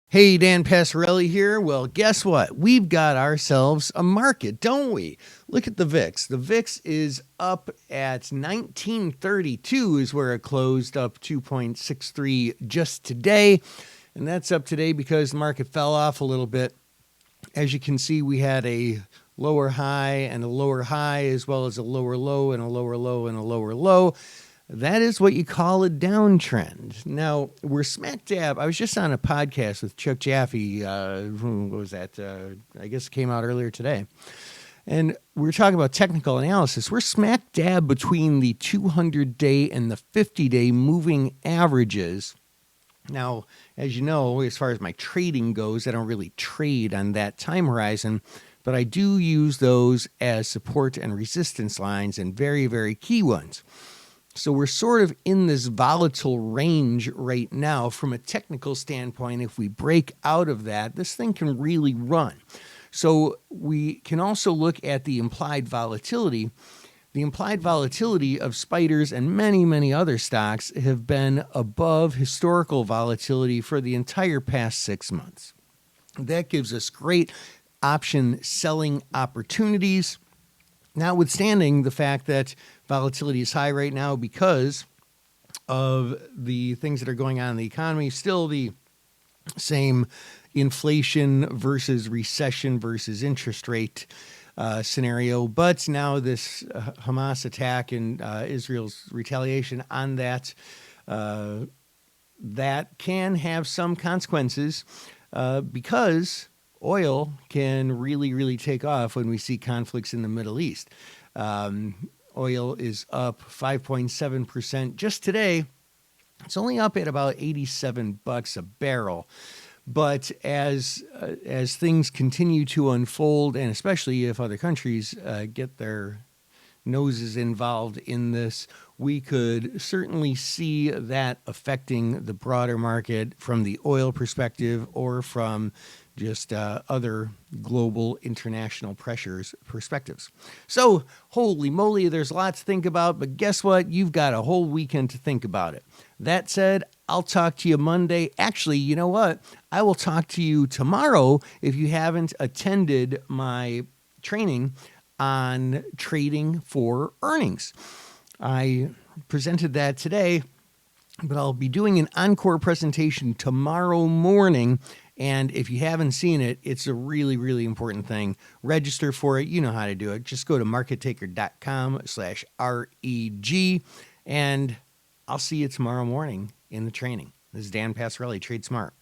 Hey, Dan Passarelli here. Well, guess what? We've got ourselves a market, don't we? Look at the VIX. The VIX is up at 1932 is where it closed, up 2.63 just today. And that's up today because the market fell off a little bit. As you can see, we had a lower high and a lower high, as well as a lower low and a lower low and a lower low. That is what you call a downtrend. Now, we're smack dab. I was just on a podcast with Chuck Jaffe. What was that? I guess it came out earlier today. And we were talking about technical analysis. We're smack dab between the 200-day and the 50-day moving averages. Now, as you know, as far as my trading goes, I don't really trade on that time horizon, but I do use those as support and resistance lines, and very, very key ones. So we're sort of in this volatile range right now. From a technical standpoint, if we break out of that, this thing can really run. So we can also look at the implied volatility. The implied volatility of spiders and many, many other stocks have been above historical volatility for the entire past 6 months. That gives us great option selling opportunities, notwithstanding the fact that volatility is high right now because of the things that are going on in the economy. Still the same inflation versus recession versus interest rate scenario. But now this Hamas attack and Israel's retaliation on that, that can have some consequences because oil can really, really take off when we see conflicts in the Middle East. Oil is up 5.7% just today. It's only up at about $87 a barrel. But as things continue to unfold, and especially if other countries get their noses involved in this, we could certainly see that affecting the broader market from the oil perspective or from just other global international pressures perspectives. So, holy moly, there's lots to think about, but guess what? You've got a whole weekend to think about it. That said, I'll talk to you Monday. Actually, you know what? I will talk to you tomorrow if you haven't attended my training on trading for earnings. I presented that today, but I'll be doing an encore presentation tomorrow morning. And if you haven't seen it, it's a really, really important thing. Register for it. You know how to do it. Just go to markettaker.com/REG, and I'll see you tomorrow morning in the training. This is Dan Passarelli, Trade Smart.